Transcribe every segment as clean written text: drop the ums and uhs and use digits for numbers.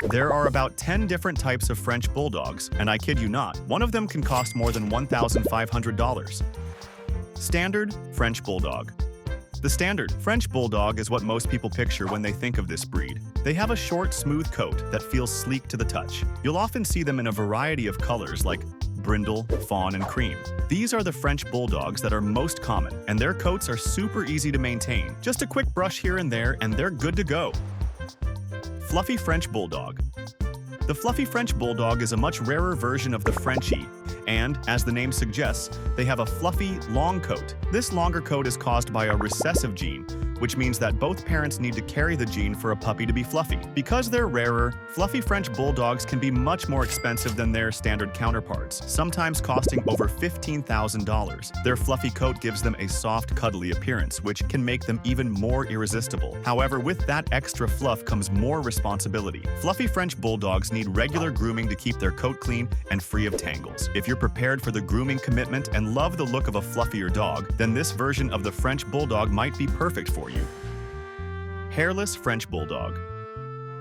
There are about 10 different types of French Bulldogs, and I kid you not, one of them can cost more than $1,500. Standard French Bulldog. The standard French Bulldog is what most people picture when they think of this breed. They have a short, smooth coat that feels sleek to the touch. You'll often see them in a variety of colors like Brindle, Fawn, and Cream. These are the French Bulldogs that are most common, and their coats are super easy to maintain. Just a quick brush here and there, and they're good to go. Fluffy French Bulldog. The fluffy French Bulldog is a much rarer version of the Frenchie, and, as the name suggests, they have a fluffy, long coat. This longer coat is caused by a recessive gene, which means that both parents need to carry the gene for a puppy to be fluffy. Because they're rarer, fluffy French Bulldogs can be much more expensive than their standard counterparts, sometimes costing over $15,000. Their fluffy coat gives them a soft, cuddly appearance, which can make them even more irresistible. However, with that extra fluff comes more responsibility. Fluffy French Bulldogs need regular grooming to keep their coat clean and free of tangles. If you're prepared for the grooming commitment and love the look of a fluffier dog, then this version of the French Bulldog might be perfect for you. Hairless French Bulldog.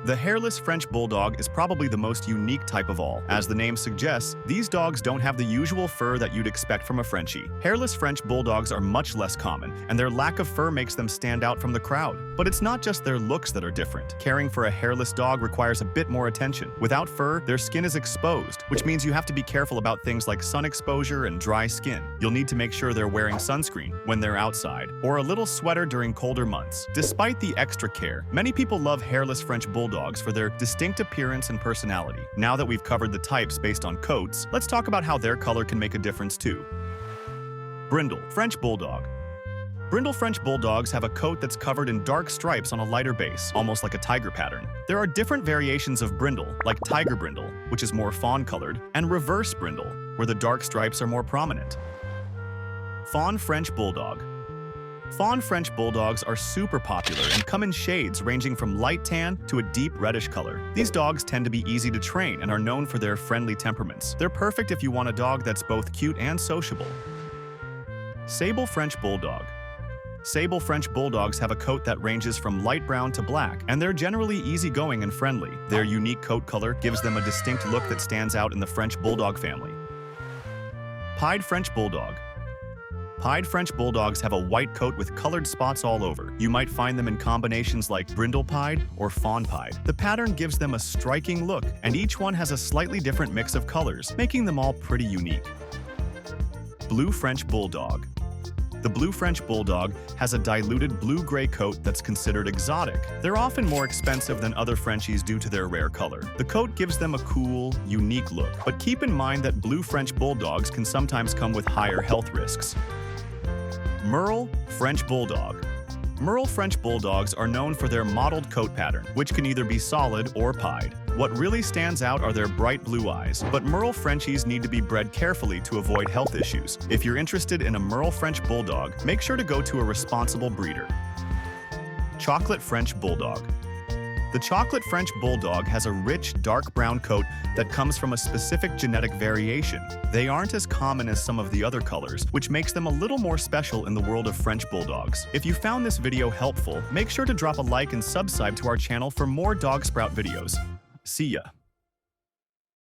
The hairless French Bulldog is probably the most unique type of all. As the name suggests, these dogs don't have the usual fur that you'd expect from a Frenchie. Hairless French Bulldogs are much less common, and their lack of fur makes them stand out from the crowd. But it's not just their looks that are different. Caring for a hairless dog requires a bit more attention. Without fur, their skin is exposed, which means you have to be careful about things like sun exposure and dry skin. You'll need to make sure they're wearing sunscreen when they're outside, or a little sweater during colder months. Despite the extra care, many people love hairless French Bulldogs for their distinct appearance and personality. Now that we've covered the types based on coats, let's talk about how their color can make a difference too. Brindle French Bulldog. Brindle French Bulldogs have a coat that's covered in dark stripes on a lighter base, almost like a tiger pattern. There are different variations of Brindle, like Tiger Brindle, which is more fawn-colored, and Reverse Brindle, where the dark stripes are more prominent. Fawn French Bulldog. Fawn French Bulldogs are super popular and come in shades ranging from light tan to a deep reddish color. These dogs tend to be easy to train and are known for their friendly temperaments. They're perfect if you want a dog that's both cute and sociable. Sable French Bulldog. Sable French Bulldogs have a coat that ranges from light brown to black, and they're generally easygoing and friendly. Their unique coat color gives them a distinct look that stands out in the French Bulldog family. Pied French Bulldog. Pied French Bulldogs have a white coat with colored spots all over. You might find them in combinations like Brindle Pied or Fawn Pied. The pattern gives them a striking look, and each one has a slightly different mix of colors, making them all pretty unique. Blue French Bulldog. The Blue French Bulldog has a diluted blue-gray coat that's considered exotic. They're often more expensive than other Frenchies due to their rare color. The coat gives them a cool, unique look, but keep in mind that Blue French Bulldogs can sometimes come with higher health risks. Merl French Bulldog. Merl French Bulldogs are known for their mottled coat pattern, which can either be solid or pied. What really stands out are their bright blue eyes, but Merl Frenchies need to be bred carefully to avoid health issues. If you're interested in a Merl French Bulldog, make sure to go to a responsible breeder. Chocolate French Bulldog. The chocolate French Bulldog has a rich, dark brown coat that comes from a specific genetic variation. They aren't as common as some of the other colors, which makes them a little more special in the world of French Bulldogs. If you found this video helpful, make sure to drop a like and subscribe to our channel for more Dog Sprout videos. See ya!